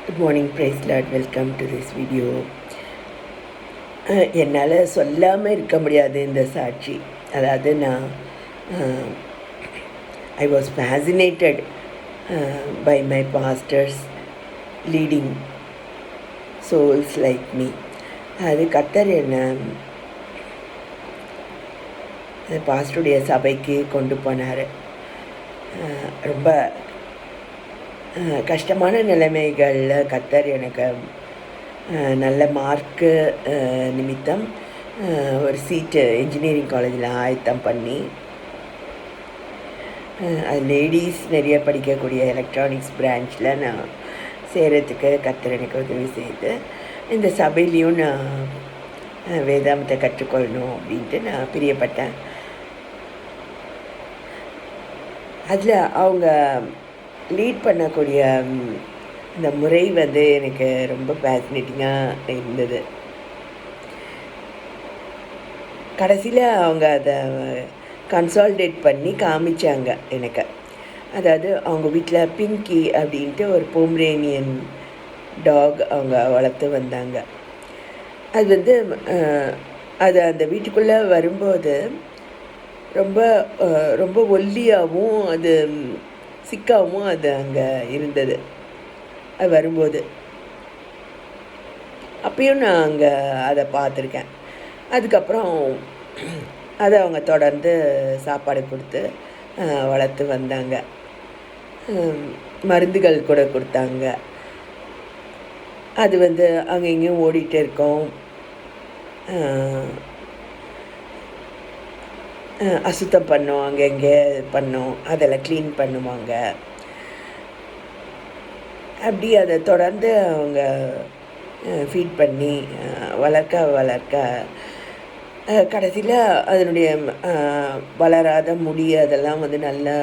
Good morning, praise lord. Welcome to this video. என்னால் சொல்லாமல் இருக்க முடியாது இந்த சாட்சி. அதாவது நான் I was fascinated by my pastors leading souls like me. அது கர்த்தர் என்னை பாஸ்டருடைய சபைக்கு கொண்டு போனார். ரொம்ப கஷ்டமான நிலைமைகளில் கர்த்தர் எனக்கு நல்ல மார்க்கு நிமித்தம் ஒரு சீட்டு இன்ஜினியரிங் காலேஜில் ஆயத்தம் பண்ணி, அது லேடிஸ் நிறைய படிக்கக்கூடிய எலக்ட்ரானிக்ஸ் பிரான்ச்சில் நான் செய்கிறதுக்கு கர்த்தர் எனக்கு உதவி செய்து, இந்த சபையிலையும் நான் வேதாந்தத்தை கற்றுக்கொள்ளணும் அப்படின்ட்டு நான் பிரியப்பட்டேன். அதில் அவங்க லீட் பண்ணக்கூடிய இந்த முறை எனக்கு ரொம்ப ஃபேசினேட்டிங்காக இருந்தது. கடைசியில் அவங்க அதை கன்சால்டேட் பண்ணி காமிச்சாங்க எனக்கு. அதாவது அவங்க வீட்டில் பிங்கி அப்படின்ட்டு ஒரு பொமரேனியன் டாக் அவங்க வளர்த்து வந்தாங்க. அது அது அந்த வீட்டுக்குள்ளே வரும்போது ரொம்ப ரொம்ப ஒல்லியாகவும் அது சிக்காவும் அது அங்கே இருந்தது. அது வரும்போது அப்பயும் நான் அங்கே அதை பார்த்துருக்கேன். அதுக்கப்புறம் அதை அவங்க தொடர்ந்து சாப்பாடு கொடுத்து வளர்த்து வந்தாங்க. மருந்துகள் கூட கொடுத்தாங்க. அது அங்கே இங்கேயும் ஓடிட்டு இருக்கோம். அசுத்தம் பண்ணோம், அங்கே இங்கே பண்ணோம், அதெல்லாம் க்ளீன் பண்ணுவாங்க. அப்படி அதை தொடர்ந்து அவங்க ஃபீட் பண்ணி வளர்க்க கடைசியில் அதனுடைய வளராத முடி அதெல்லாம் நல்லா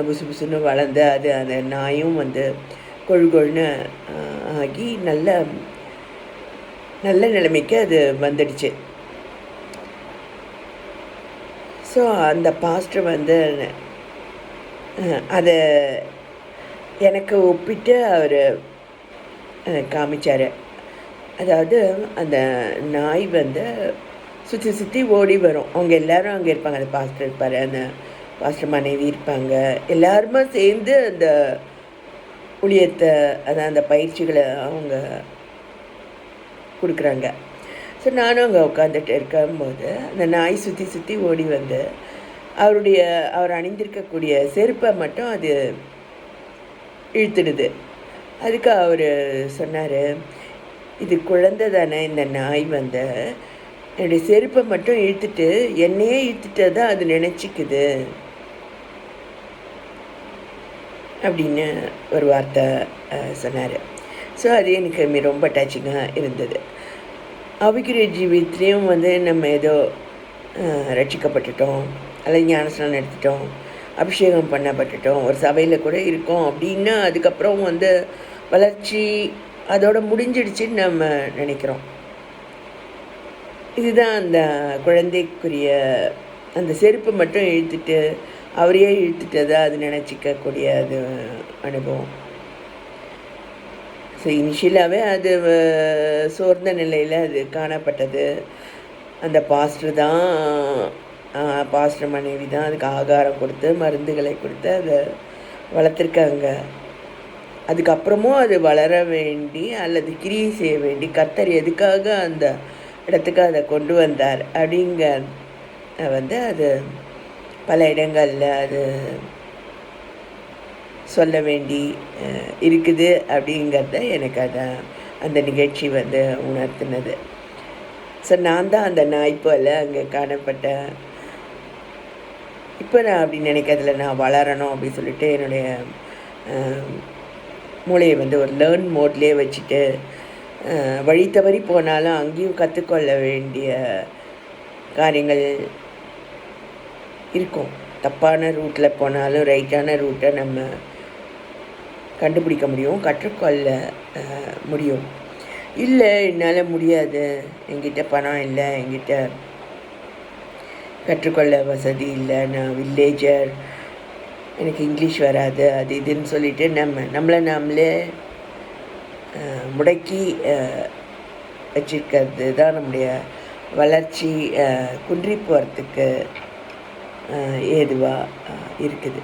புசு புசுன்னு வளர்ந்து அது அந்த நாயும் கொழு கொழுன்னு ஆகி நல்ல நல்ல நிலைமைக்கு அது வந்துடுச்சு. ஸோ அந்த பாஸ்டர் அதை எனக்கு ஒப்பிட்டு அவர் காமிச்சார். அதாவது அந்த நாய் சுற்றி சுற்றி ஓடி வரும். அவங்க எல்லோரும் அங்கே இருப்பாங்க. அந்த பாஸ்டர் இருப்பார், அந்த பாஸ்டர் மனைவி இருப்பாங்க. எல்லாருமே சேர்ந்து அந்த ஊழியத்தை அந்த பயிற்சிகளை அவங்க கொடுக்குறாங்க. ஸோ நானும் அங்கே உட்காந்துட்டு இருக்கும்போது அந்த நாய் சுற்றி சுற்றி ஓடி அவர் அணிந்திருக்கக்கூடிய செருப்பை மட்டும் அது இழுத்துடுது. அதுக்கு அவர் சொன்னார், இது குழந்தை தானே, இந்த நாய் என்னுடைய செருப்பை மட்டும் இழுத்துட்டு என்னையே இழுத்துட்டு தான் அது நினச்சிக்குது அப்படின்னு ஒரு வார்த்தை சொன்னார். ஸோ அது எனக்கு ரொம்ப டச்சிங்காக இருந்தது. ஆவிக்குரிய ஜீவியத்துலேயும் நம்ம ஏதோ ரட்சிக்கப்பட்டுட்டோம் அல்லது ஞானஸ்நானம் எடுத்துட்டோம், அபிஷேகம் பண்ணப்பட்டுட்டோம், ஒரு சபையில் கூட இருக்கோம் அப்படின்னா அதுக்கப்புறம் வளர்ச்சி அதோட முடிஞ்சிடுச்சின்னு நம்ம நினைக்கிறோம். இதுதான் அந்த குழந்தைக்குரிய அந்த செருப்பு மட்டும் இழுத்துட்டு அவரையே இழுத்துட்டதா அது நினச்சிக்கக்கூடிய அது அனுபவம். ஸோ இனிஷியலாகவே அது சோர்ந்த நிலையில் அது காணப்பட்டது. அந்த பாஸ்டர் மனைவி தான் அதுக்கு ஆகாரம் கொடுத்து மருந்துகளை கொடுத்து அதை வளர்த்துருக்காங்க. அதுக்கப்புறமும் அது வளர வேண்டி அல்லது கிரியை செய்ய வேண்டி கர்த்தர் எதுக்காக அந்த இடத்துக்கு அதை கொண்டு வந்தார் அப்படிங்க அது பல இடங்களில் அது சொல்ல வேண்டி இருக்குது அப்படிங்கிறத எனக்கு அந்த நிகழ்ச்சி உணர்த்தினது. ஸோ நான் தான் அந்த நாய் போல் அங்கே காணப்பட்டேன். இப்போ நான் அப்படி நினைக்கிறதுல நான் வளரணும் அப்படின்னு சொல்லிட்டு என்னுடைய மூளையை ஒரு லேர்ன் மோட்லேயே வச்சுட்டு வழி தவறி போனாலும் அங்கேயும் கற்றுக்கொள்ள வேண்டிய காரியங்கள் இருக்கும். தப்பான ரூட்டில் போனாலும் ரைட்டான ரூட்டை நம்ம கண்டுபிடிக்க முடியும், கற்றுக்கொள்ள முடியும். இல்லை என்னால் முடியாது, என்கிட்ட பணம் இல்லை, என்கிட்ட கற்றுக்கொள்ள வசதி இல்லை, நான் வில்லேஜர், எனக்கு இங்கிலீஷ் வராது, அது இதுன்னு சொல்லிவிட்டு நம்மளை நாமளே முடக்கி வச்சிருக்கிறது தான் நம்முடைய வளர்ச்சி குன்றி போகிறதுக்கு ஏதுவாக இருக்குது.